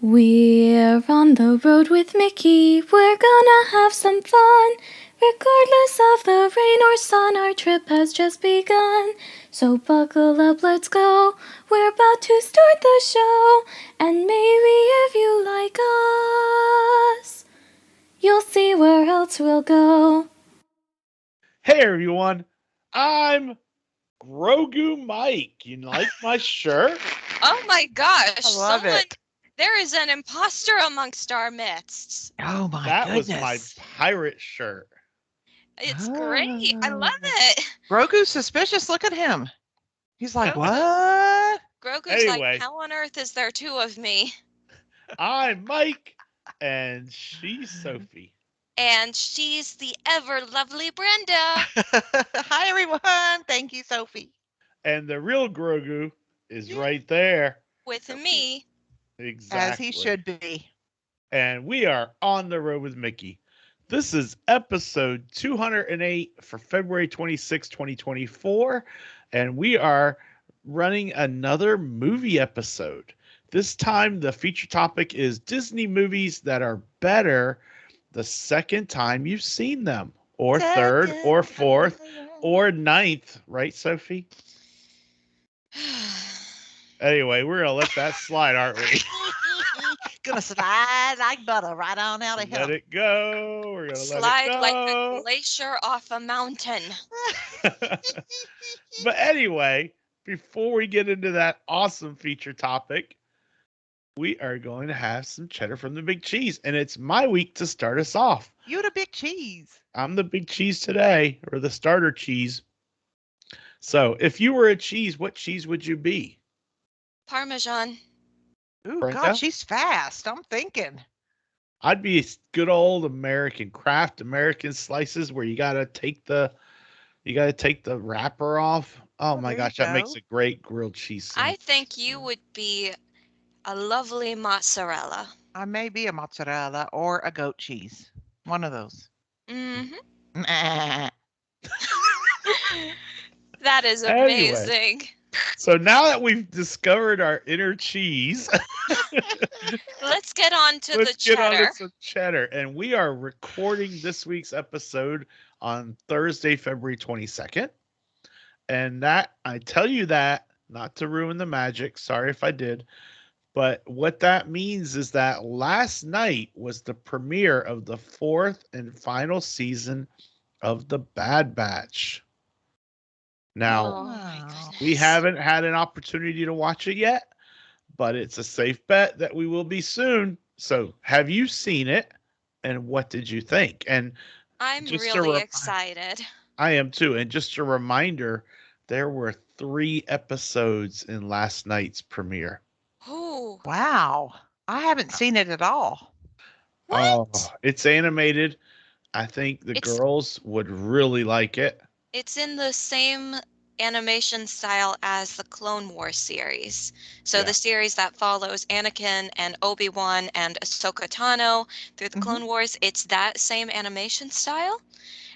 We're on the road with Mickey, we're gonna have some fun. Regardless of the rain or sun, our trip has just begun. So buckle up, let's go, we're about to start the show. And maybe if you like us, you'll see where else we'll go. Hey everyone, I'm Grogu Mike. You like my shirt? Oh my gosh, I love it. There is an imposter amongst our midst. Oh my That goodness. was my pirate shirt. It's great. I love it. Grogu's suspicious. Look at him. He's like, Grogu- what? Grogu's Anyway. like, how on earth is there two of me? I'm Mike, and she's Sophie. And she's the ever lovely Brenda. Hi, everyone. Thank you, Sophie. And the real Grogu is right there. With Sophie. me. Exactly. As he should be. And we are on the road with Mickey. This is episode 208 for February 26, 2024. And we are running another movie episode. This time, the feature topic is Disney movies that are better the second time you've seen them, or third, or fourth, or ninth. Right, Sophie? Anyway, we're going to let that slide, aren't we? Gonna slide like butter right on out of here. Let it go. We're going to Slide let it go. like a glacier off a mountain. But anyway, before we get into that awesome feature topic, we are going to have some cheddar from the big cheese. And it's my week to start us off. You're the big cheese. I'm the big cheese today, or the starter cheese. So if you were a cheese, what cheese would you be? Parmesan. Ooh, Brenda? God, she's fast. I'm thinking. I'd be good old American Kraft American slices where you gotta take the wrapper off. Oh my there gosh, you that makes go. a great grilled cheese I sandwich. think you would be a lovely mozzarella. I may be a mozzarella or a goat cheese. One of those. Mm-hmm. Nah. That is Anyway. amazing. So now that we've discovered our inner cheese, Let's get on to let's the get cheddar. on to some cheddar. And we are recording this week's episode on Thursday, February 22nd. And that, I tell you that, not to ruin the magic. Sorry if I did. But what that means is that last night was the premiere of the fourth and final season of The Bad Batch. Now, Oh my Wow. goodness. we haven't had an opportunity to watch it yet, but it's a safe bet that we will be soon. So, have you seen it? And what did you think? And I'm just really excited. I am too. And just a reminder, there were 3 episodes in last night's premiere. Ooh. Wow. I haven't seen it at all. What? Oh, it's animated. I think the It's- girls would really like it. It's in the same animation style as the Clone Wars series. So Yeah. the series that follows Anakin and Obi-Wan and Ahsoka Tano through the Mhm. Clone Wars, it's that same animation style.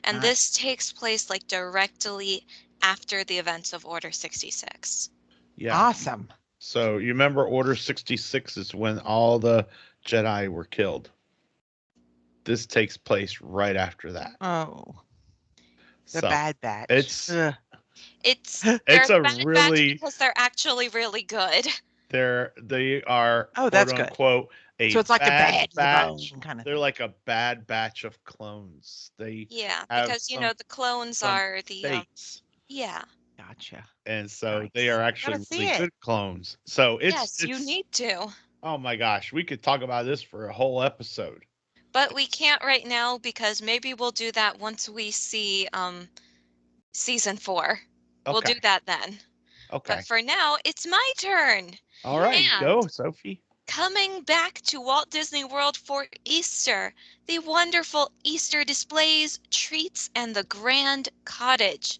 And Nice. this takes place like directly after the events of Order 66. Yeah. Awesome. So you remember Order 66 is when all the Jedi were killed. This takes place right after that. Oh, the So Bad Batch. it's Ugh. It's It's they're a Bad Batch really- because they're actually really good. they are Oh, that's quote good. unquote a So it's like a bad batch. kind of They're thing. like a bad batch of clones. They Yeah, have because some- the clones some are the fates. yeah. Gotcha. And so Nice. they are actually Gotta see really it. good clones. So it's Yes, you need to. Oh my gosh, we could talk about this for a whole episode. But we can't right now because maybe we'll do that once we see season 4. We'll Okay. do that then. Okay. But for now, it's my turn. All right, And- go, Sophie. Coming back to Walt Disney World for Easter, the wonderful Easter displays, treats, and the Grand Cottage.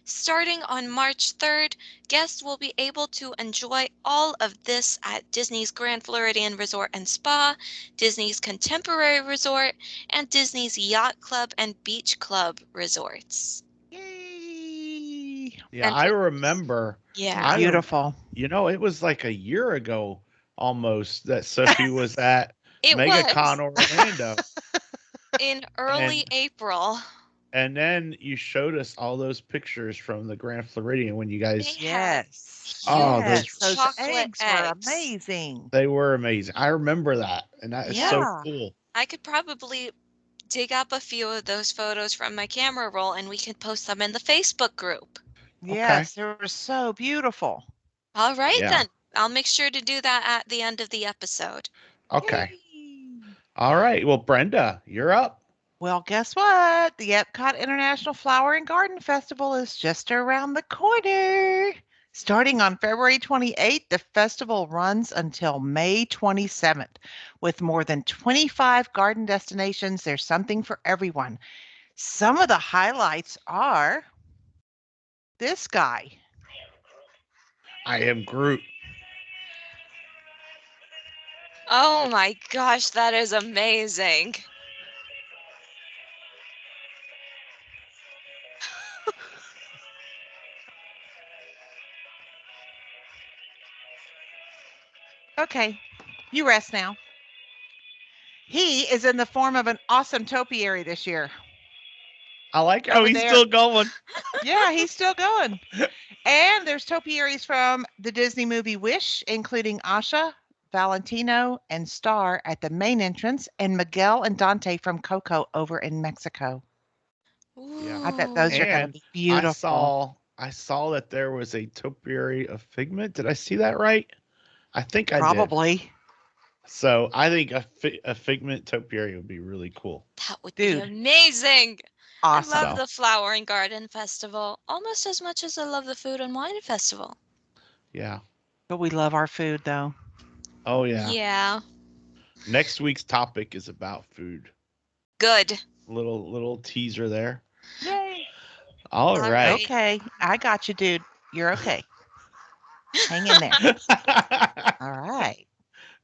Starting on March 3rd, guests will be able to enjoy all of this at Disney's Grand Floridian Resort and Spa, Disney's Contemporary Resort, and Disney's Yacht Club and Beach Club resorts. Yay. Yeah, And I for- remember. Yeah. I rem- Beautiful. You know, it was like a year ago almost that Sophie was at It MegaCon was Orlando. in early And April. and then you showed us all those pictures from the Grand Floridian when you They guys had Yes. oh huge Yes. those Those chocolate eggs were eggs. amazing. they were amazing. I remember that, and that is Yeah, so Yeah. cool. I could probably dig up a few of those photos from my camera roll and we could post them in the Facebook group. Okay. Yes. They were so beautiful. All right, Yeah. then. I'll make sure to do that at the end of the episode. Okay. Yay. All right. Well, Brenda, you're up. Well, guess what? The Epcot International Flower and Garden Festival is just around the corner. Starting on February 28th, the festival runs until May 27th. With more than 25 garden destinations, there's something for everyone. Some of the highlights are this guy. I am Groot. Oh my gosh, that is amazing. Okay, you rest now. He is in the form of an awesome topiary this year. I like how Over he's there. still going. Yeah, he's still going. And there's topiaries from the Disney movie Wish, including Asha, Valentino, and Star at the main entrance, and Miguel and Dante from Coco over in Mexico. Yeah. I bet those are going to And be I beautiful. saw I saw that there was a topiary of Figment. Did I see that right? I think I did. Probably. So I think a Figment topiary would be really cool. That would be Dude, amazing. I love awesome. So the Flower and Garden Festival almost as much as I love the Food and Wine Festival. yeah. But we love our food, though. Oh yeah. Yeah, Next week's topic is about food. good. Little teaser there. Yay. All All right. right. Okay, I got you, dude. You're okay. Hang in there. All right.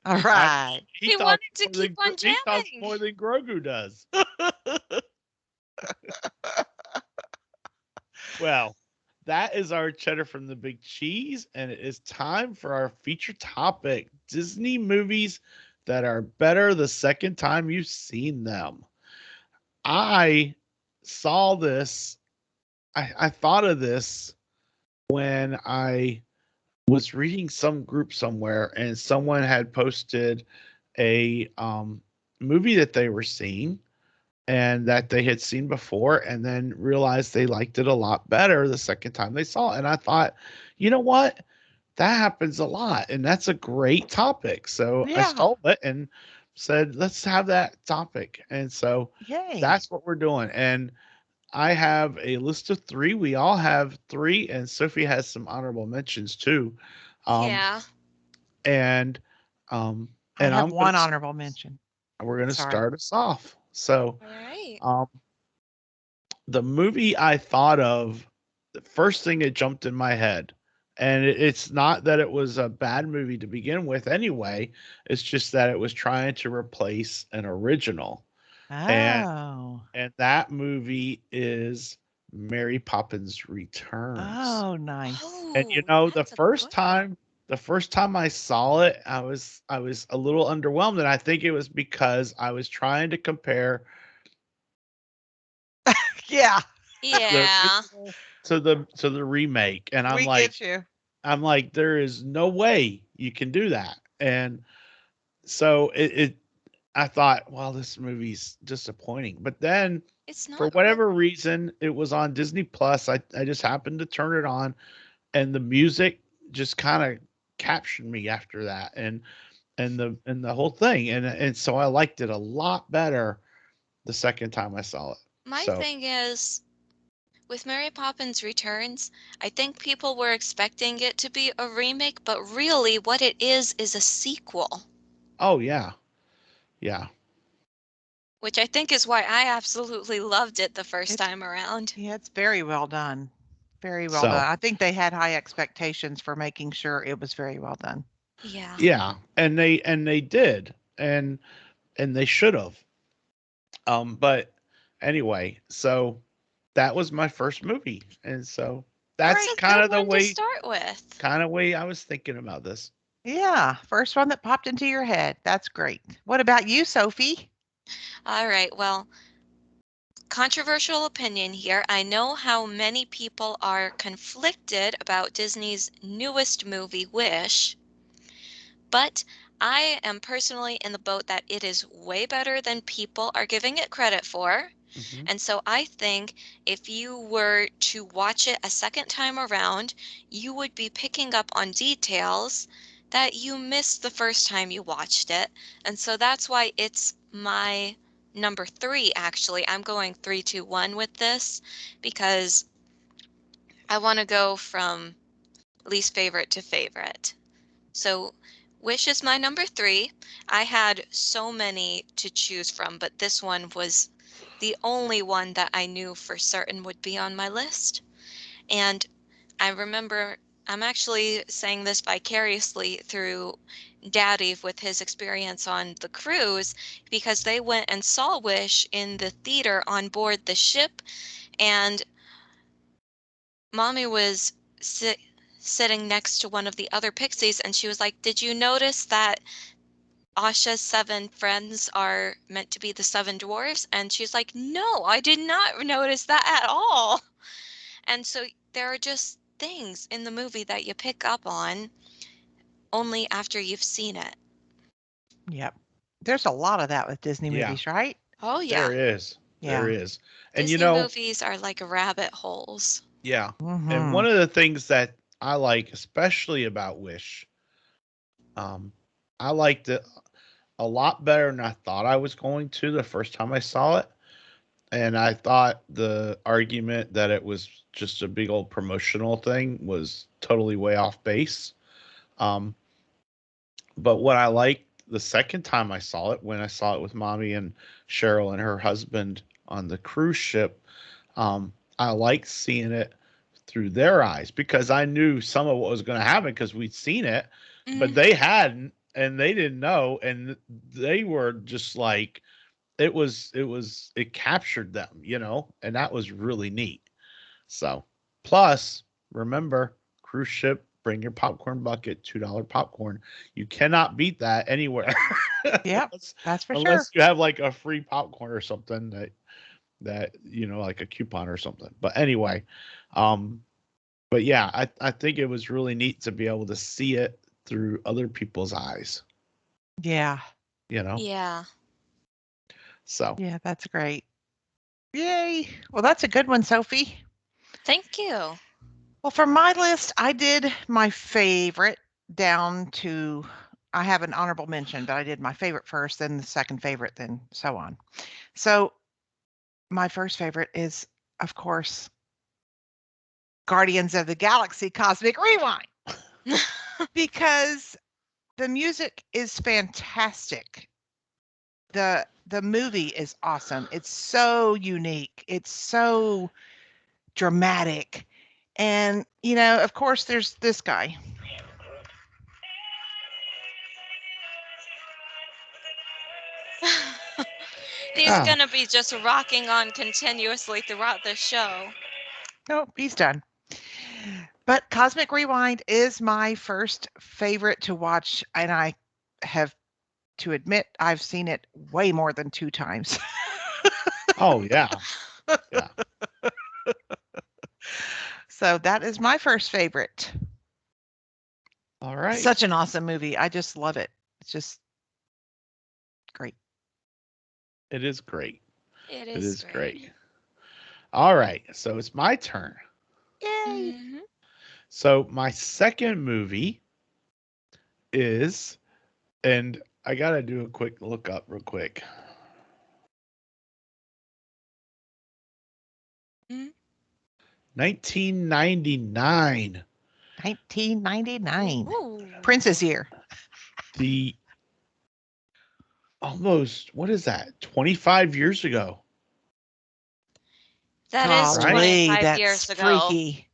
All right. He Talks wanted to more keep on he talks jamming. more than Grogu does. Well, that is our cheddar from the big cheese, and it is time for our feature topic: Disney movies that are better the second time you've seen them. I saw this. I thought of this when I was reading some group somewhere, and someone had posted a movie that they were seeing and that they had seen before, and then realized they liked it a lot better the second time they saw it. And I thought, you know what? That happens a lot, and that's a great topic. So I Yeah. stole it and said, let's have that topic. And so Yay. that's what we're doing. And I have a list of three. We all have three, and Sophie has some honorable mentions too. Um, Yeah. and um, I and have I'm gonna one honorable mention. we're gonna Sorry. start us off. So All right. um, the movie I thought of, the first thing that jumped in my head, and it's not that it was a bad movie to begin with anyway, it's just that it was trying to replace an original. And Oh. and that movie is Mary Poppins Returns. Oh, nice. And you Oh, know, that's a good one. the first time I saw it, I was a little underwhelmed, and I think it was because I was trying to compare Yeah, the Yeah. original to the remake, and we get you. I'm like, there is no way you can do that. And so it I thought, well, this movie's disappointing. But then It's for not whatever really. reason, it was on Disney Plus. I just happened to turn it on, and the music just kind of captured me after that, and the whole thing, and so I liked it a lot better the second time I saw it. My So thing is, with Mary Poppins Returns, I think people were expecting it to be a remake, but really what it is a sequel, oh yeah, yeah. which I think is why I absolutely loved it the first It's time around. yeah, it's very well done. Very well So done. I think they had high expectations for making sure it was very well done. Yeah. yeah, and they did, and they should have. But anyway, so that was my first movie, and so That's that's a good one to start with. kind of way I was thinking about this. Yeah, first one that popped into your head. That's great. What about you, Sophie? All right, well, controversial opinion here. I know how many people are conflicted about Disney's newest movie, Wish, but I am personally in the boat that it is way better than people are giving it credit for. Hmm. And so I think if you were to watch it a second time around, you would be picking up on details that you missed the first time you watched it. And so that's why it's my number three, actually. I'm going 3, 2, 1 with this because I want to go from least favorite to favorite. So Wish is my number three. I had so many to choose from, but this one was the only one that I knew for certain would be on my list. And I remember I'm actually saying this vicariously through Daddy with his experience on the cruise because they went and saw Wish in the theater on board the ship, and Mommy was sitting next to one of the other pixies, and she was like, "Did you notice that Asha's 7 friends are meant to be the 7 dwarfs?" And she's like, "No, I did not notice that at all." And so there are just things in the movie that you pick up on only after you've seen it. Yep. There's a lot of that with Disney Yeah, movies, right? Oh, there yeah. is. There Yeah. is. And Disney movies are like rabbit holes. yeah. And Mm-hmm. one of the things that I like, especially about Wish, um, I liked it a lot better than I thought I was going to the first time I saw it. And I thought the argument that it was just a big old promotional thing was totally way off base. Um, but what I liked the second time I saw it, when I saw it with Mommy and Cheryl and her husband on the cruise ship, I liked seeing it through their eyes because I knew some of what was going to happen because we'd seen it, but Mhm. they hadn't and they didn't know. And they were just like, it captured them, and that was really neat. So, plus, remember, cruise ship, bring your popcorn bucket, $2 popcorn. You cannot beat that anywhere. Yep, unless, that's for sure. unless you have like a free popcorn or something that like a coupon or something. But anyway, um but yeah, I think it was really neat to be able to see it through other people's eyes, Yeah. you know. Yeah. So, Yeah, that's great. Yay. Well, that's a good one, Sophie. Thank you. Well, for my list, I did my favorite down to, I have an honorable mention, but I did my favorite first, then the second favorite, then so on. So my first favorite is, of course, Guardians of the Galaxy Cosmic Rewind, because the music is fantastic. The movie is awesome. It's so unique. It's so dramatic. And, of course, there's this guy. He's ah, gonna be just rocking on continuously throughout the show. Nope, he's done. But Cosmic Rewind is my first favorite to watch, and I have to admit I've seen it way more than 2 times. oh yeah, yeah. So that is my first favorite. All right, Such an awesome movie. I just love it. It's just great. it is great. It It is is great. great. All right, so it's my turn. Yay. Mhm. So my second movie is, and I gotta do a quick look up real quick. Mhm. 1999. 1999. Ooh. Prince's year. The almost, what is that? 25 years ago, That is right? Golly, 25 that's years ago. freaky.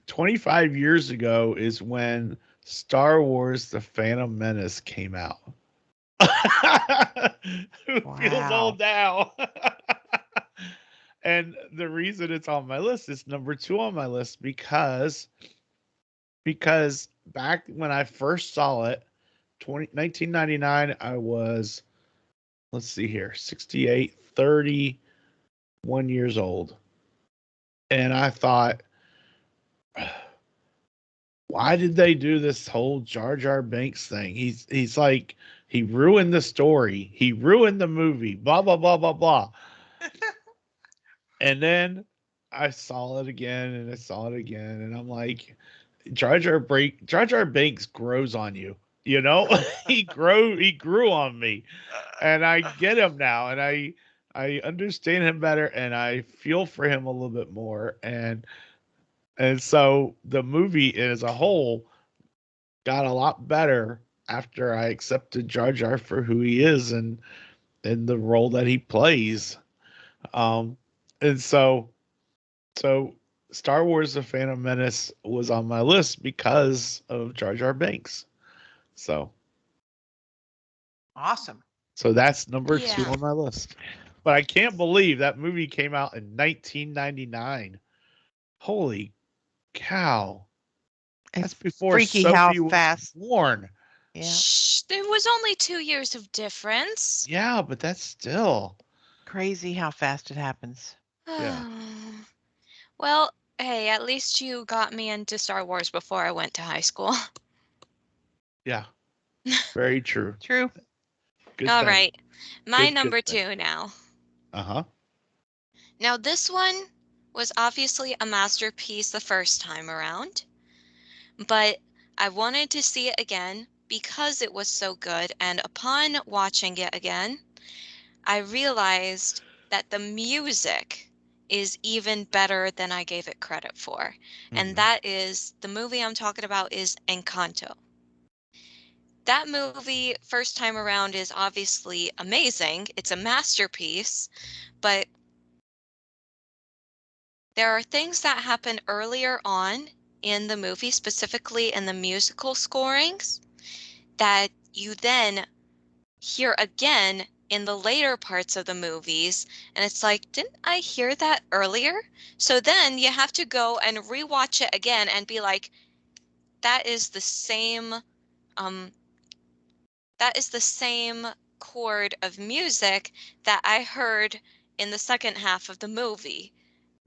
25 years ago is when Star Wars The Phantom Menace came out. Who feels Wow. old now? And the reason it's on my list is number 2 on my list because because back when I first saw it, 1999, I was, let's see here, 68, 31 years old. And I thought, why did they do this whole Jar Jar Binks thing? He's like, he ruined the story. He ruined the movie. Blah blah blah blah blah. And then I saw it again and I saw it again, and I'm like, Jar Jar Binks grows on you. You know, he grew on me, and I get him now, and I understand him better, and I feel for him a little bit more, and so the movie as a whole got a lot better after I accepted Jar Jar for who he is and the role that he plays. Um, and so Star Wars: The Phantom Menace was on my list because of Jar Jar Binks. So Awesome. so that's number two Yeah. on my list. But I can't believe that movie came out in 1999. Holy cow! That's It's before freaky how Sophie was fast. born. Yeah. Shh, there was only 2 years of difference. Yeah, but that's still Crazy how fast it happens. yeah. Well, hey, at least you got me into Star Wars before I went to high school. Yeah. Very true. True. Good All thing. right, my Good number thing. 2 now. Uh-huh. Now, this one was obviously a masterpiece the first time around, but I wanted to see it again because it was so good. And upon watching it again, I realized that the music is even better than I gave it credit for. And Mhm. that is the movie I'm talking about is Encanto. That movie, first time around, is obviously amazing. It's a masterpiece, but there are things that happen earlier on in the movie, specifically in the musical scorings, that you then hear again in the later parts of the movies. And it's like, didn't I hear that earlier? So then you have to go and rewatch it again and be like, that is the same um that is the same chord of music that I heard in the second half of the movie.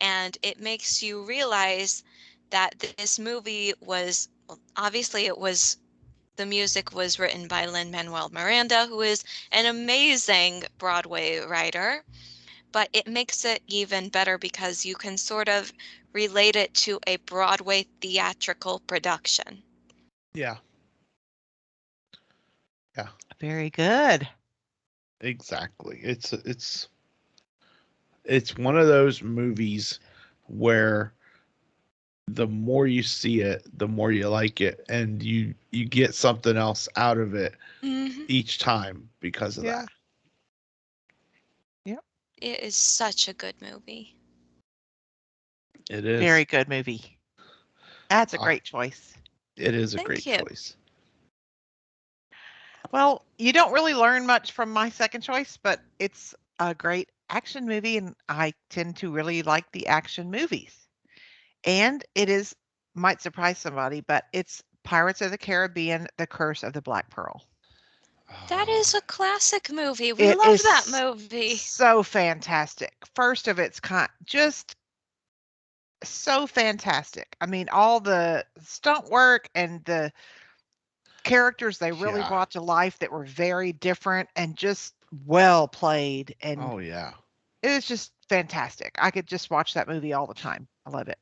And it makes you realize that this movie was, well, obviously it was, the music was written by Lin-Manuel Miranda, who is an amazing Broadway writer, but it makes it even better because you can sort of relate it to a Broadway theatrical production. Yeah. Yeah. Very good. Exactly. It's one of those movies where the more you see it, the more you like it, and you get something else out of it Hmm. each time because of Yeah. that. Yep. It is such a good movie. It is. Very good movie. That's a Uh, great choice. it is a Thank great you. choice. Well, you don't really learn much from my second choice, but it's a great action movie, and I tend to really like the action movies. And it is, might surprise somebody, but it's Pirates of the Caribbean: The Curse of the Black Pearl. That is a classic movie. We It love that is movie. so fantastic. First of its kind, just so fantastic. I mean, all the stunt work and the characters, they really Yeah. brought to life that were very different and just well played. And Oh yeah. it was just fantastic. I could just watch that movie all the time. I love it.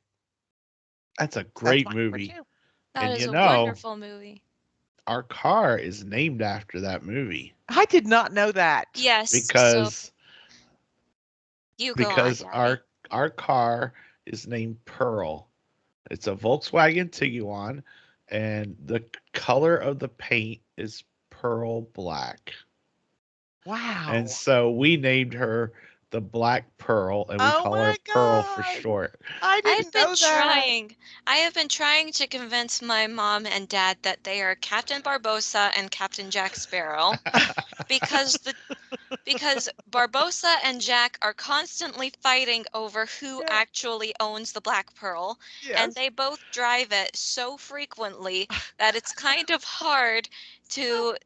That's a That's great my number movie. 2. That And is you a know, wonderful movie. our car is named after that movie I did not know that. Yes, so because you go on, because Daddy. our car is named Pearl. It's a Volkswagen Tiguan, and the color of the paint is pearl black. And Wow. so we named her the Black Pearl, and we Oh call her my Pearl for God. short. I I've didn't been know that. trying. I have been trying to convince my mom and dad that they are Captain Barbossa and Captain Jack Sparrow because because Barbossa and Jack are constantly fighting over who Yeah. actually owns the Black Pearl, and Yes. they both drive it so frequently that it's kind of hard to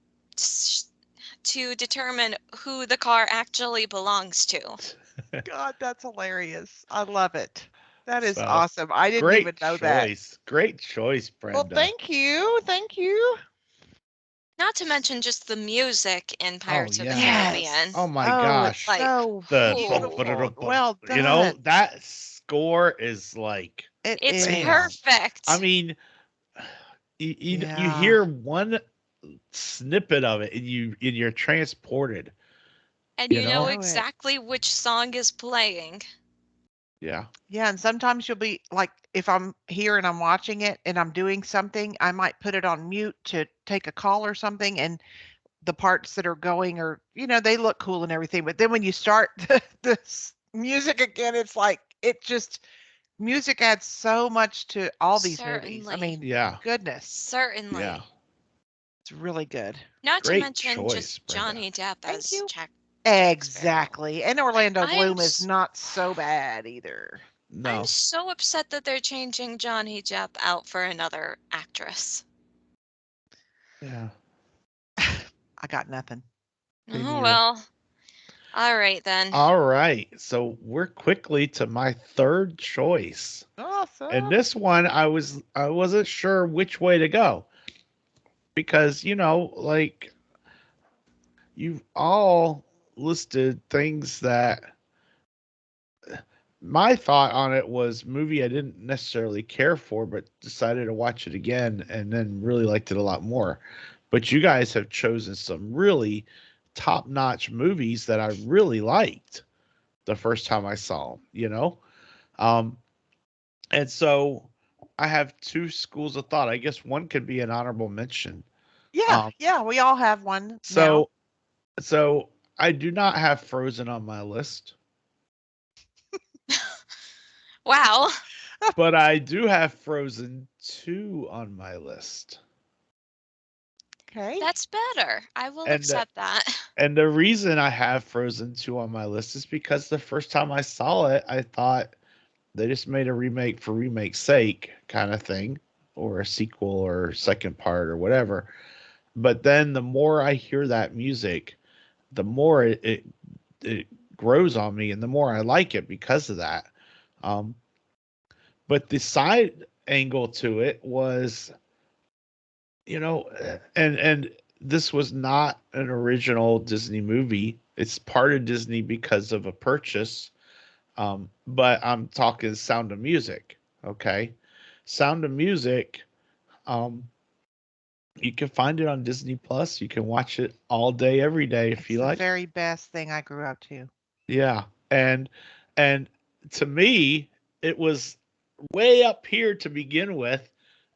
to determine who the car actually belongs to. God, that's hilarious. I love it. That is So awesome. I didn't even great know that. choice. Great choice, Well, Brenda. thank you. Thank you. Not to mention just the music in Oh Pirates of the yeah. Yes. Caribbean. Oh my Oh, it's gosh. Like, so The ooh, beautiful. Well you know, done. that score is like It it's bam. is. I perfect. mean, you Yeah. hear one snippet of it and you're transported, And you you know know? Know it. exactly which song is playing. Yeah. Yeah, and sometimes you'll be like, if I'm here and I'm watching it and I'm doing something, I might put it on mute to take a call or something, and the parts that are going are, they look cool and everything. But then when you start the music again, it's like it just music adds so much to all these movies. I Certainly. mean, Yeah. goodness, Yeah. Certainly. it's really good. Not to Great mention choice, just Brenda. Johnny Depp Thank as you. Jack Sparrow. Exactly. And Like Orlando Bloom is not so bad either. I'm No. so upset that they're changing Johnny Depp out for another actress. Yeah. I got nothing. Me Oh neither. well. All right then. All right. So we're quickly to my third choice. And Awesome. this one I wasn't sure which way to go because like you've all listed things that my thought on it was movie I didn't necessarily care for but decided to watch it again and then really liked it a lot more. But you guys have chosen some really top-notch movies that I really liked the first time I saw them. Um And so I have two schools of thought. I guess one could be an honorable mention. Yeah, Um, yeah, we all have one now. so so I do not have Frozen on my list, Wow. but I do have Frozen 2 on my list. Okay. That's better. I will And accept that. and the reason I have Frozen 2 on my list is because the first time I saw it, I thought they just made a remake for remake's sake kind of thing, or a sequel or second part or whatever. But then the more I hear that music, the more it grows on me and the more I like it because of that. Um, but the side angle to it was, and this was not an original Disney movie. It's part of Disney because of a purchase. But I'm talking Sound of Music. Okay. Sound of Music. Um, you can find it on Disney Plus. You can watch it all day, every day if It's you the like. very best thing I grew up to. Yeah. And to me, it was way up here to begin with,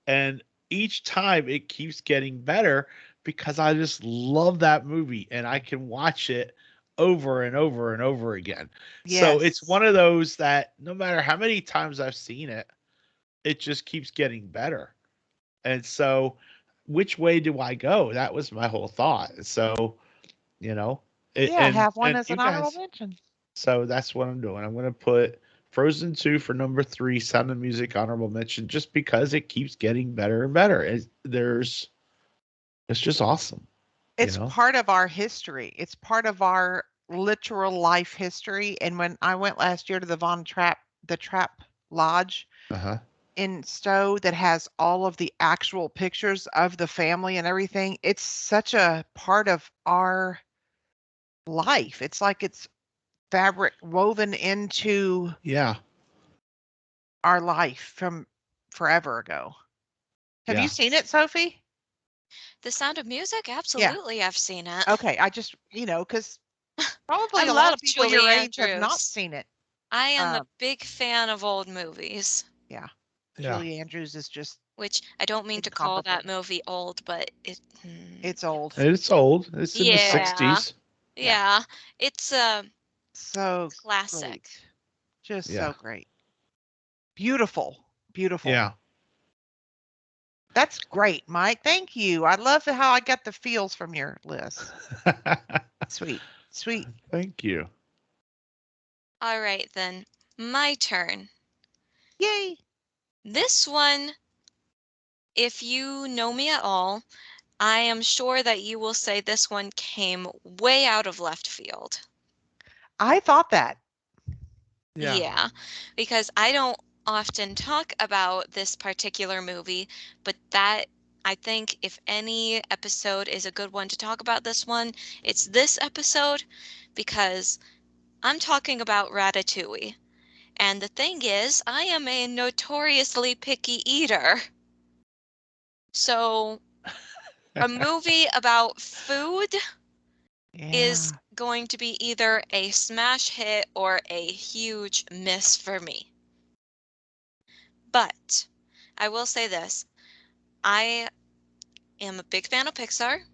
and each time it keeps getting better because I just love that movie and I can watch it over and over and over again. So it's Yes. one of those that no matter how many times I've seen it, it just keeps getting better. And so which way do I go? That was my whole thought. So, you know, Yeah, have one and as you an honorable guys, mention. so that's what I'm doing. I'm going to put Frozen 2 for number 3, Sound of Music honorable mention, just because it keeps getting better and better. It's just awesome, you It's know? part of our history. It's part of our literal life history. And when I went last year to the Trap Lodge Uh-huh. in Stowe that has all of the actual pictures of the family and everything, it's such a part of our life. It's like it's fabric woven into Yeah. our life from forever ago. Have you Yeah. seen it, Sophie? The Sound of Music? Yeah. Absolutely, I've seen it. Okay. I just, because I probably a lot love of people Julie your age have not Andrews. seen it. I am a Um, big fan of old movies, yeah. Yeah. Julie Andrews is just which I don't mean to call incomparable. that movie old, but It's old. It's old. It's in the Yeah. yeah. 60s. Yeah. Yeah. It's a So classic. great. Just Yeah. so great. Beautiful. Beautiful. Yeah. That's great, Mike. Thank you. I love how I got the feels from your list. Sweet. Sweet. Thank you. All right, then. My turn. Yay. This one, if you know me at all, I am sure that you will say this one came way out of left field. I thought that. Yeah, because I don't often talk about this particular movie, but that I think if any episode is a good one to talk about this one, it's this episode because I'm talking about Ratatouille. And the thing is, I am a notoriously picky eater. So a movie about food is Yeah. going to be either a smash hit or a huge miss for me. But I will say this, I am a big fan of Pixar,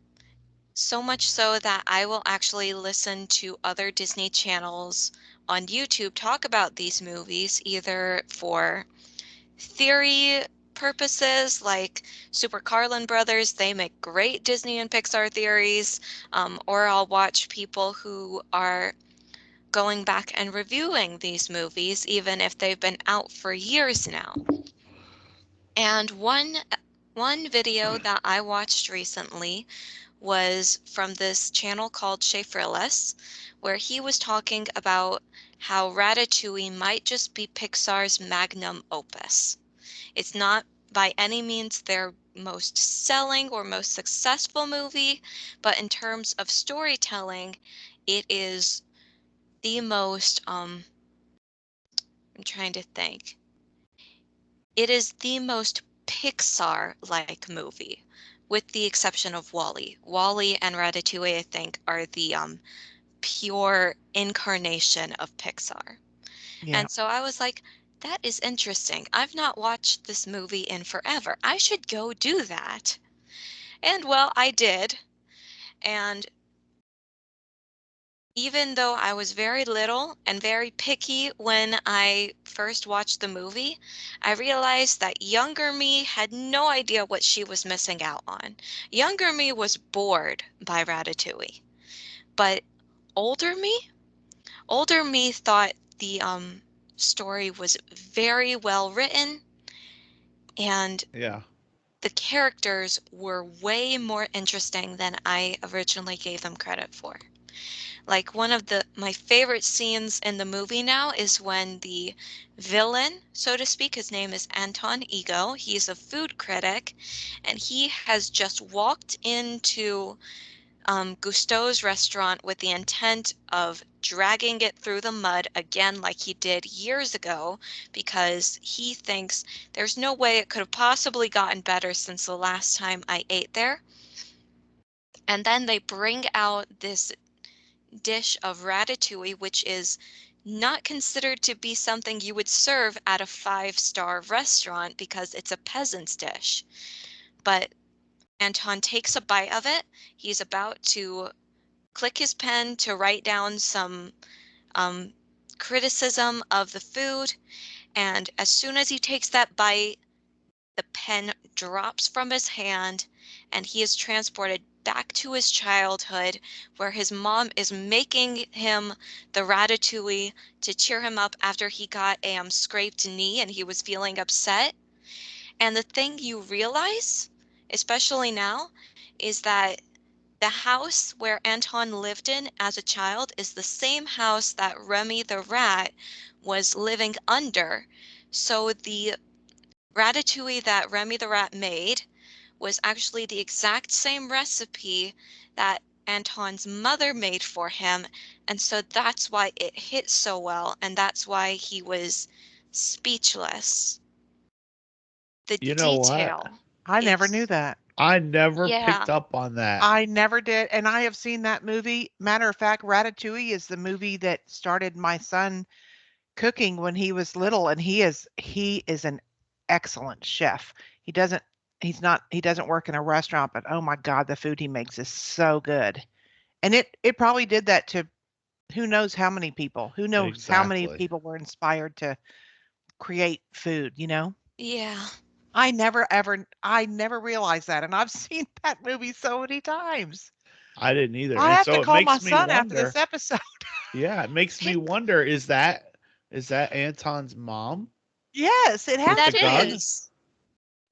so much so that I will actually listen to other Disney channels on YouTube talk about these movies, either for theory purposes, like Super Carlin Brothers, they make great Disney and Pixar theories, or I'll watch people who are going back and reviewing these movies, even if they've been out for years now. And one video that I watched recently was from this channel called Chez Frillis, where he was talking about how Ratatouille might just be Pixar's magnum opus. It's not by any means their most selling or most successful movie, but in terms of storytelling, it is the most, I'm trying to think. It is the most Pixar-like movie, with the exception of Wall-E. Wall-E and Ratatouille, I think, are the pure incarnation of Pixar. Yeah. And so I was like, that is interesting. I've not watched this movie in forever. I should go do that. And well, I did. And even though I was very little and very picky when I first watched the movie, I realized that younger me had no idea what she was missing out on. Younger me was bored by Ratatouille. But older me? Older me thought the story was very well written and Yeah. the characters were way more interesting than I originally gave them credit for. Like one of my favorite scenes in the movie now is when the villain, so to speak, his name is Anton Ego. He's a food critic and he has just walked into Gusteau's restaurant with the intent of dragging it through the mud again like he did years ago because he thinks there's no way it could have possibly gotten better since the last time I ate there. And then they bring out this dish of ratatouille, which is not considered to be something you would serve at a five-star restaurant because it's a peasant's dish. But Anton takes a bite of it. He's about to click his pen to write down some um, criticism of the food. And as soon as he takes that bite, the pen drops from his hand and he is transported back to his childhood where his mom is making him the ratatouille to cheer him up after he got a scraped knee and he was feeling upset. And the thing you realize, especially now, is that the house where Anton lived in as a child is the same house that Remy the rat was living under. So the ratatouille that Remy the rat made was actually the exact same recipe that Anton's mother made for him. And so that's why it hit so well. And that's why he was speechless. The You know what? detail I never knew is, that. I never yeah, picked up on that. I never did. And I have seen that movie. Matter of fact, Ratatouille is the movie that started my son cooking when he was little, and he is an excellent chef. He doesn't he doesn't work in a restaurant, but oh my God, the food he makes is so good. And it probably did that to who knows how many people. Who knows how many Exactly. people were inspired to create food, you know? yeah. I never realized that, and I've seen that movie so many times. I didn't either. I And have to so it call my makes me son after wonder. this episode. Yeah, it makes me wonder, is that Anton's mom Yes, it with has the That to be. gun? is.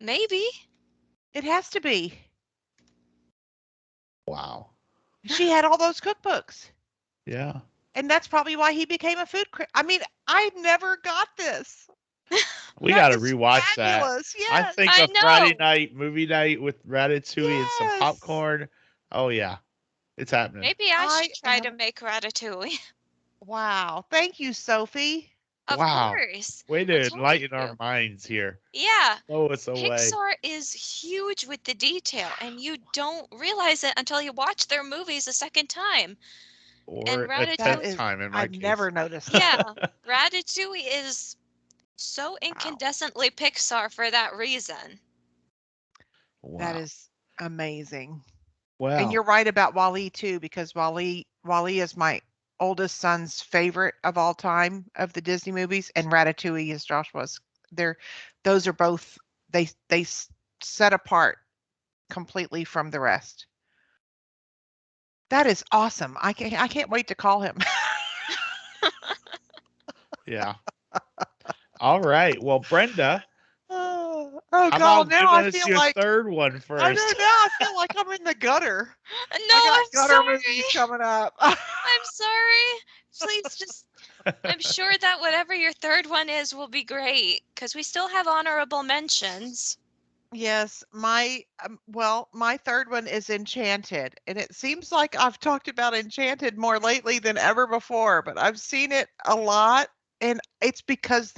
Maybe. It has to be. Wow. She had all those cookbooks. Yeah. And that's probably why he became a food critic. I mean, I never got this. We That got to is rewatch that. fabulous. I Yes. think I a Friday know. night movie night with ratatouille and some Yes. popcorn. Oh yeah, it's happening. Maybe I I should try to am. make ratatouille. Wow. Thank you, Sophie. Of Wow. course. Way I to told enlighten our you. minds here. Yeah. Blow us away. Pixar is huge with the detail, and you don't realize it until you watch their movies a second time. And Or a That 10th Ratatouille, is, time in my I've case. never noticed yeah, that. Ratatouille is so Wow. incandescently Pixar for that reason. That Wow. is amazing. And Well, you're right about Wally too, because Wally is my oldest son's favorite of all time of the Disney movies, and Ratatouille is Joshua's. They're those are both set apart completely from the rest. That is awesome. I can't wait to call him. yeah. All right. Well, Brenda, Oh how God, about now giving I us feel your like third one I know first? now I feel like I'm in the gutter. No, I got I'm gutter sorry. movies coming up. I'm sorry. Please just, I'm sure that whatever your third one is will be great because we still have honorable mentions. Yes, my third one is Enchanted, and it seems like I've talked about Enchanted more lately than ever before, but I've seen it a lot, and it's because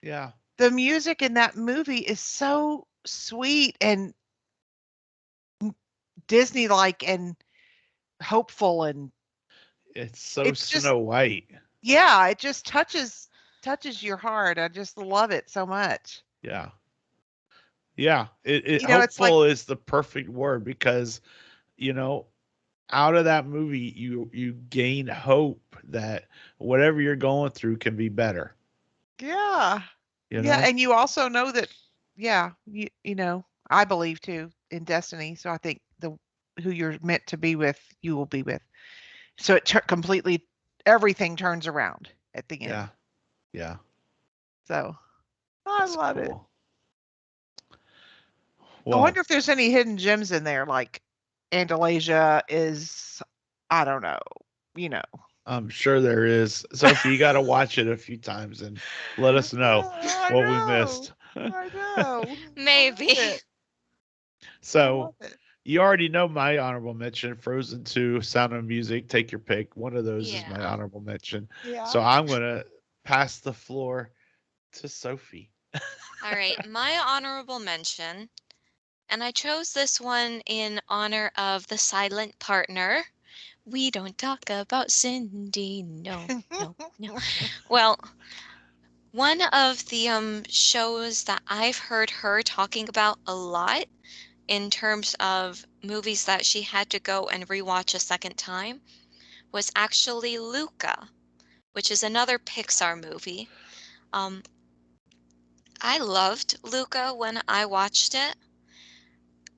Yeah. the music in that movie is so sweet and Disney-like and hopeful, and It's so it's just, Snow White. yeah, it just touches your heart. I just love it so much. Yeah. Yeah. It It's like, hopeful is the perfect word because, you know, out of that movie you gain hope that whatever you're going through can be better, yeah. you Yeah, know? and you also know that, yeah, I believe too in destiny. So I think the who you're meant to be with, you will be with. So it completely everything turns around at the end. Yeah. Yeah. So I That's love it. cool. I Well, wonder if there's any hidden gems in there, like Andalasia is, I don't know, you know. I'm sure there is. Sophie, you got to watch it a few times and let us know I what we know. missed. I know. I love Maybe. it. I So, love it. you already know my honorable mention, Frozen 2, Sound of Music, take your pick. One of those is my Yeah. honorable mention. Yeah. So, I'm going to pass the floor to Sophie. All right. My honorable mention, and I chose this one in honor of the silent partner. We don't talk about Cindy. No, no, no. Well, one of the shows that I've heard her talking about a lot in terms of movies that she had to go and rewatch a second time was actually Luca, which is another Pixar movie. Um, I loved Luca when I watched it.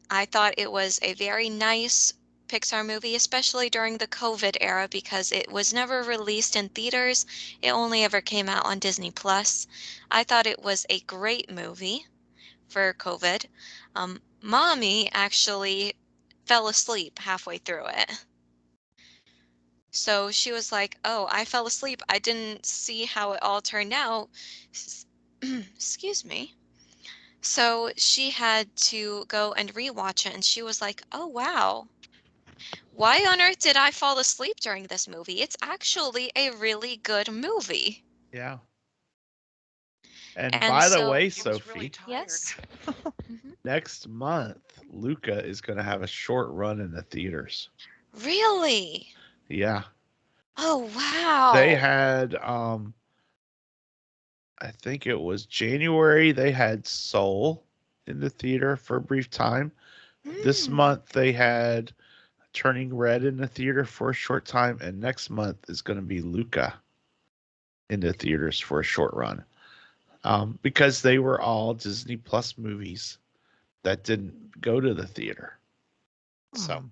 I thought it was a very nice Pixar movie, especially during the COVID era because it was never released in theaters. It only ever came out on Disney Plus. I thought it was a great movie for COVID. Mommy actually fell asleep halfway through it. So she was like, "Oh, I fell asleep. I didn't see how it all turned out." Excuse me. So she had to go and rewatch it, and she was like, "Oh, wow. Why on earth did I fall asleep during this movie? It's actually a really good movie." Yeah. And And by the so, way, It was really Sophie, tired. yes. Mhm. next month, Luca is going to have a short run in the theaters. Really? Yeah. Oh, They wow. had I think it was January, they had Soul in the theater for a brief time. This Hmm. month they had Turning Red in the theater for a short time, and next month is going to be Luca in the theaters for a short run. Because they were all Disney Plus movies that didn't go to the theater. So, Hmm.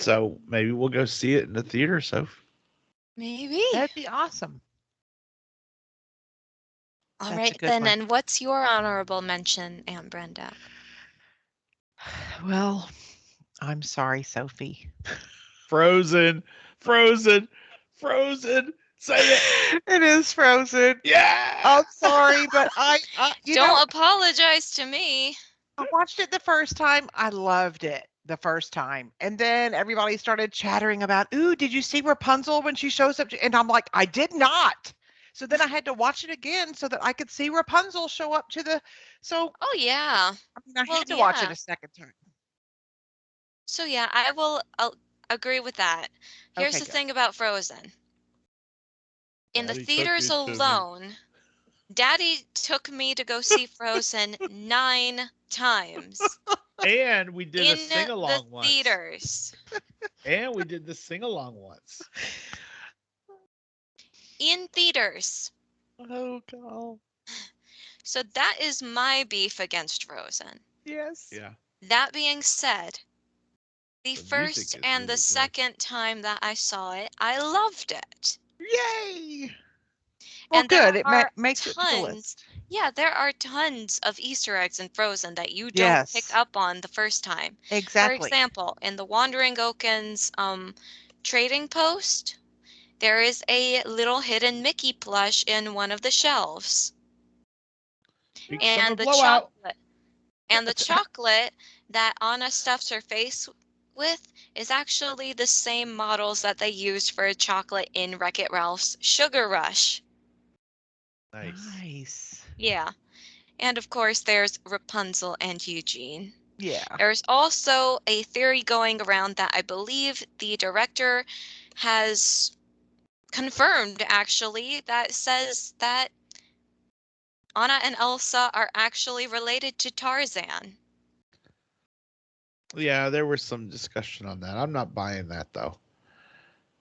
So maybe we'll go see it in the theater, Soph. Maybe. That'd be awesome. All That's a right, good then. one. And what's your honorable mention, Aunt Brenda? Well, I'm sorry, Sophie. Frozen, Frozen, Frozen. Say it. It is Frozen. Yeah. I'm sorry, but Don't apologize to me. I watched it the first time. I loved it the first time. And then everybody started chattering about, ooh, did you see Rapunzel when she shows up? And I'm like, I did not. So then I had to watch it again so that I could see Rapunzel show up to the. So, Oh, yeah. I Well, had to watch it yeah. a second time. So, yeah, I'll agree with that. Here's Okay, the good. thing about Frozen. In the Daddy took theaters it to me. alone, Daddy took me to go see Frozen 9 times. And we did a In sing the along once. theaters. And we did the sing along once. In theaters. Oh, God. So that is my beef against Frozen. Yes. Yeah. That being said, the The music first is and the really good. second time that I saw it, I loved it. Yay. Well, And good. there It are makes it to the tons, list. yeah, there are tons of Easter eggs in Frozen that you don't pick Yes. up on the first time. For Exactly. example, in the Wandering Oaken's trading post, there is a little hidden Mickey plush in one of the shelves. Big And summer the blowout. chocolate that Anna stuffs her face with is actually the same models that they used for chocolate in Wreck-It Ralph's Sugar Rush. Nice. Yeah. And of course, there's Rapunzel and Eugene. Yeah. There's also a theory going around that I believe the director has confirmed, actually, that says that Anna and Elsa are actually related to Tarzan. Yeah, there was some discussion on that. I'm not buying that though.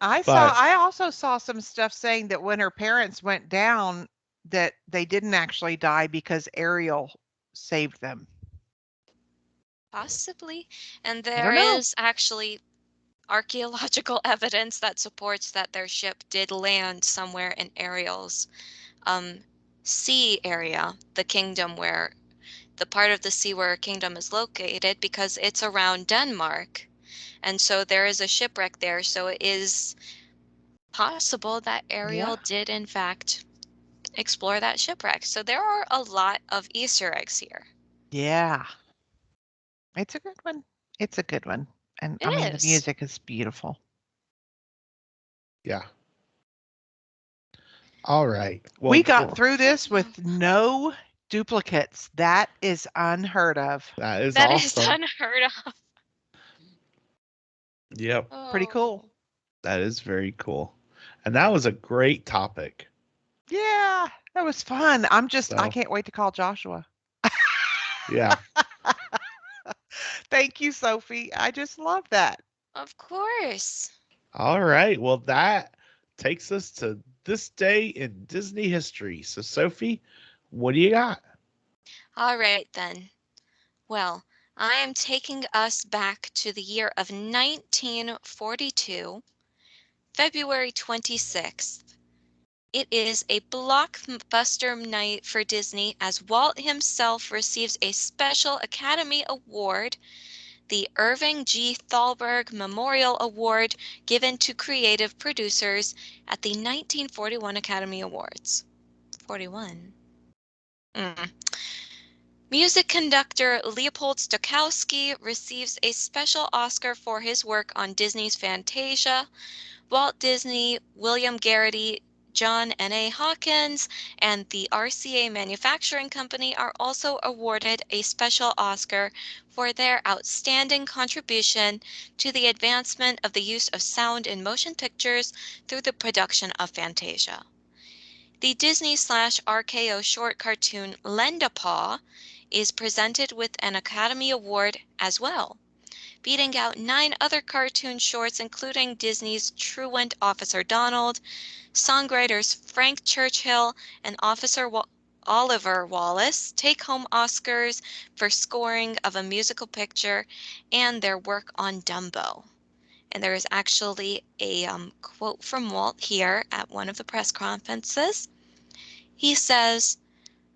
I also saw some stuff saying that when her parents went down, that they didn't actually die because Ariel saved them. Possibly. And I there don't know. is actually archaeological evidence that supports that their ship did land somewhere in Ariel's sea area, the kingdom where the part of the sea where her kingdom is located, because it's around Denmark. And so there is a shipwreck there. So it is possible that Ariel did, in fact, explore that shipwreck. So there are a lot of Easter eggs here. Yeah. It's a good one. It's a good one. And It I mean, the is. music is beautiful. Yeah. All right. Well, We got through this with no duplicates. That is unheard of. That is That is awesome. unheard of. Yep. Pretty cool. That is very cool. And that was a great topic. Yeah, that was fun. I So, can't wait to call Joshua. yeah. Thank you, Sophie. I just love that. Of course. All right. Well, that takes us to this day in Disney history. So, Sophie, what do you got? All right, then. Well, I am taking us back to the year of 1942, February 26th. It is a blockbuster night for Disney as Walt himself receives a special Academy Award, the Irving G. Thalberg Memorial Award, given to creative producers at the 1941 Academy Awards. 41. Music conductor Leopold Stokowski receives a special Oscar for his work on Disney's Fantasia. Walt Disney, William Garrity, John N.A. Hawkins, and the RCA Manufacturing Company are also awarded a special Oscar for their outstanding contribution to the advancement of the use of sound in motion pictures through the production of Fantasia. The Disney/RKO short cartoon Lendapaw is presented with an Academy Award as well, beating out 9 other cartoon shorts including Disney's Truant Officer Donald, songwriters Frank Churchill and Oliver Wallace take home Oscars for scoring of a musical picture and their work on Dumbo. And there is actually a quote from Walt here at one of the press conferences. He says,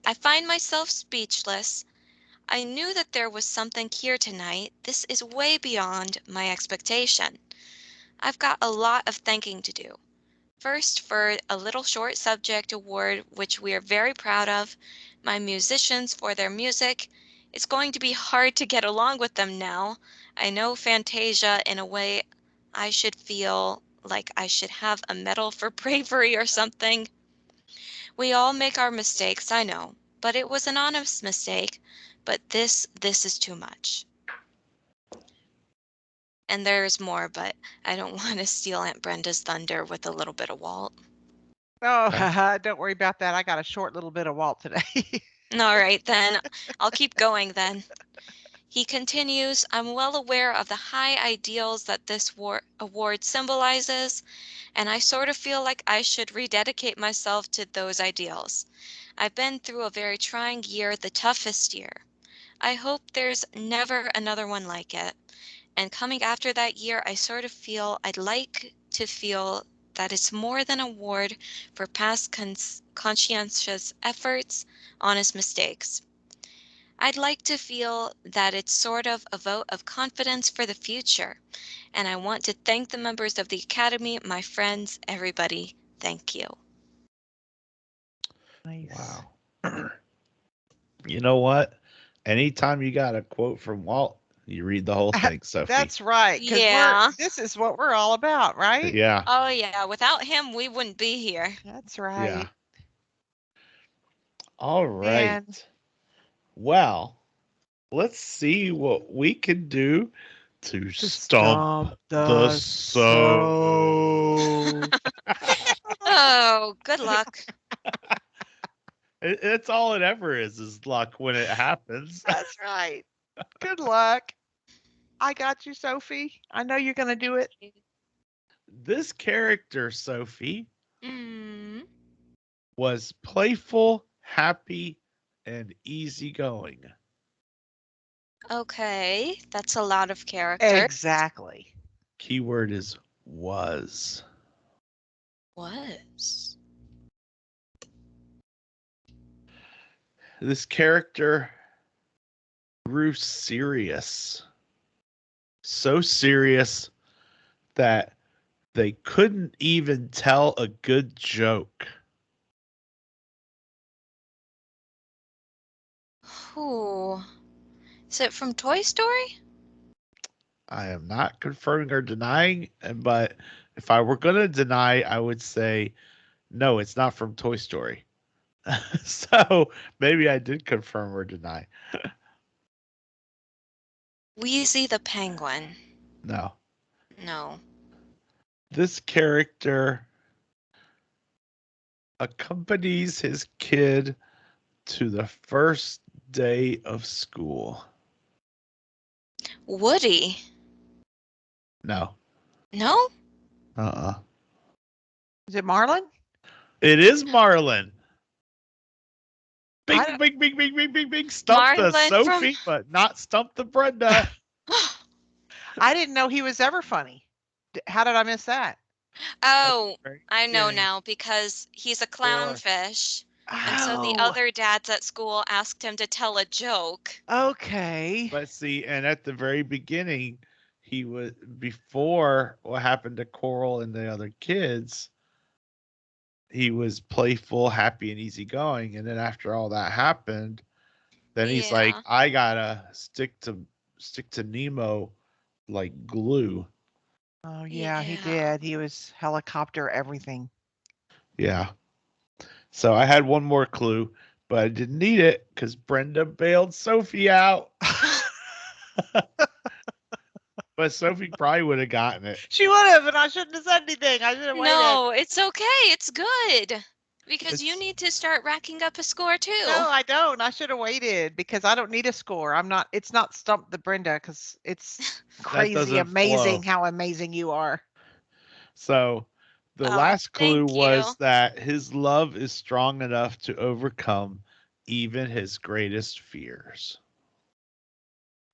"I find myself speechless. I knew that there was something here tonight. This is way beyond my expectation. I've got a lot of thanking to do. First, for a little short subject award, which we are very proud of, my musicians for their music. It's going to be hard to get along with them now. I know Fantasia, in a way, I should feel like I should have a medal for bravery or something. We all make our mistakes, I know, but it was an honest mistake. But this is too much." And there's more, but I don't want to steal Aunt Brenda's thunder with a little bit of Walt. Oh, Okay. don't worry about that. I got a short little bit of Walt today. All right, then. I'll keep going then. He continues, "I'm well aware of the high ideals that this award symbolizes, and I sort of feel like I should rededicate myself to those ideals. I've been through a very trying year, the toughest year. I hope there's never another one like it. And coming after that year, I sort of feel I'd like to feel that it's more than an award for past conscientious efforts, honest mistakes. I'd like to feel that it's sort of a vote of confidence for the future. And I want to thank the members of the Academy, my friends, everybody. Thank you." Nice. Wow. You know what? Anytime you got a quote from Walt, you read the whole thing, Sophie. That's right. Because Yeah. this is what we're all about, right? Yeah. Oh, yeah. Without him, we wouldn't be here. That's right. Yeah. All right. And Well, let's see what we can do to stump the so. Oh, good luck. It's all it ever is luck when it happens. That's right. Good luck. I got you, Sophie. I know you're going to do it. This character, Sophie, Mm, was playful, happy, and easygoing. okay, that's a lot of characters. Exactly. Keyword is was. Was. This character grew serious. So serious that they couldn't even tell a good joke. Who? Is it from Toy Story? I am not confirming or denying, but if I were going to deny, I would say, no, it's not from Toy Story. So maybe I did confirm or deny. Wheezy the Penguin. No. No. This character accompanies his kid to the first day of school. Woody. No. No? Uh-uh. Is it Marlin? It is Marlin. I Bing, don't- bing, bing, bing, bing, bing, bing. Stump the Marlin Sophie, but not stump the Brenda. I didn't know he was ever funny. How did I miss that? Oh, Very I know beginning. now because he's a Sure. clownfish. And so the Oh, other dads at school asked him to tell a joke. okay. But see, and at the very beginning, he was before what happened to Coral and the other kids. He was playful, happy, and easygoing, and then after all that happened, then he's like, Yeah. I gotta stick to Nemo like glue. Oh, yeah, he Yeah. did. He was helicopter everything. Yeah. So I had one more clue, but I didn't need it because Brenda bailed Sophie out. But Sophie probably would have gotten it. She would have, and I shouldn't have said anything. I should have waited. No, it's okay. It's good. Because you It's- need to start racking up a score too. No, I don't. I should have waited because I don't need a score. It's not Stump the Brenda because it's crazy doesn't amazing flow. how amazing you are. So the Oh, last clue thank was you. that his love is strong enough to overcome even his greatest fears.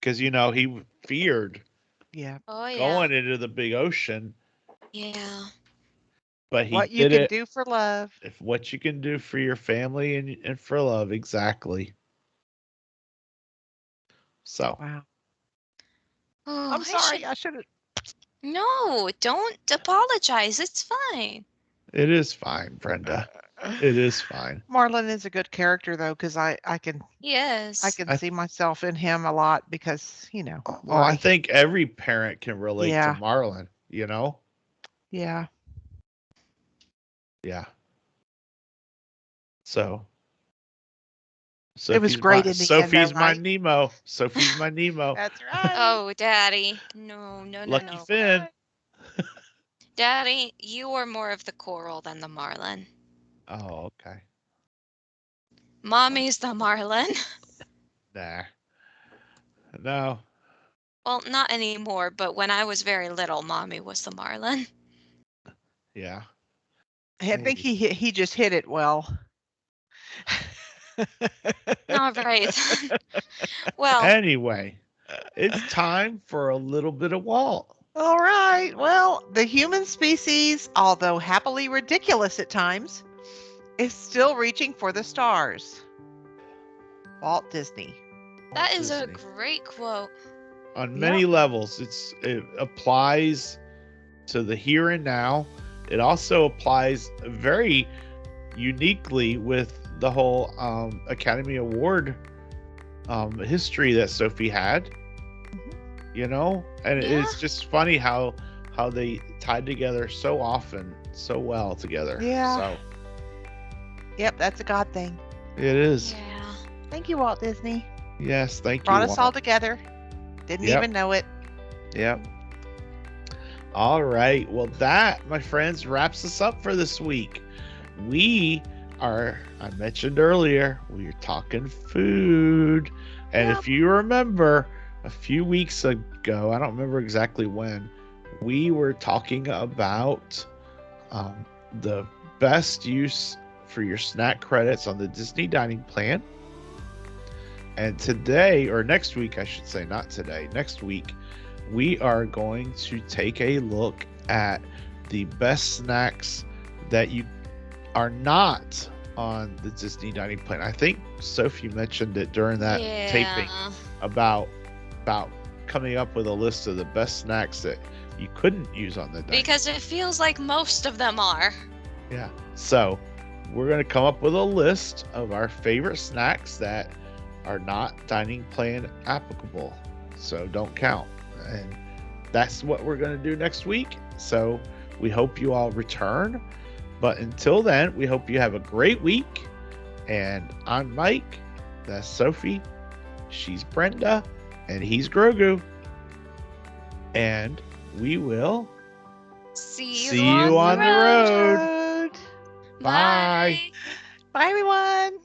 Because, he feared Yeah. Oh yeah. going into the big ocean, Yeah. but he What you did can it. do for love. If what you can do for your family and for love, exactly. So Wow. Oh, I'm I should. sorry. I should have. No, don't apologize. It's fine. it is fine, Brenda. It is fine. Marlon is a good character though, because I can Yes. I see myself in him a lot because I why? think every parent can relate to Yeah. Marlon, you know? Yeah. Yeah. So It was great in the end, though, Sophie's my right? Nemo. Sophie's my Nemo. That's right. Oh, Daddy. No, no, no, Lucky no. Finn. Daddy, you are more of the coral than the marlin. Oh, okay. Mommy's the marlin. Nah. No. Well, not anymore, but when I was very little, Mommy was the marlin. Yeah. I think Maybe. he just hit it well. All right. Well, Anyway, it's time for a little bit of Walt. All right. Well, the human species, although happily ridiculous at times, is still reaching for the stars. Walt Disney. that Walt is a Disney. great quote. On many levels, it applies to the here and now. It also applies very uniquely with the whole Academy Award history that Sophie had. You know, and Yeah. it's just funny how they tied together so often, so well together. Yeah. So Yep, that's a God thing. it is. Yeah. Thank you, Walt Disney. Yes, thank you. Brought us all Walt. together. Didn't Yep. even know it. Yep. All right. Well, that, my friends, wraps us up for this week. We are, I mentioned earlier, we are talking food. And Yep. if you remember, a few weeks ago, I don't remember exactly when, we were talking about the best use for your snack credits on the Disney dining plan. And today, or next week, I should say, not today, next week, we are going to take a look at the best snacks that you are not on the Disney dining plan. I think Sophie mentioned it during that taping about coming up with a list of the best snacks that you couldn't use on the dining. Because it feels like most of them are. Yeah. So we're going to come up with a list of our favorite snacks that are not dining plan applicable. So don't count. And that's what we're going to do next week. So we hope you all return. But until then, we hope you have a great week. And I'm Mike. That's Sophie. She's Brenda. And he's Grogu. And we will See see you on the road. Road. Bye. Bye. Bye, everyone.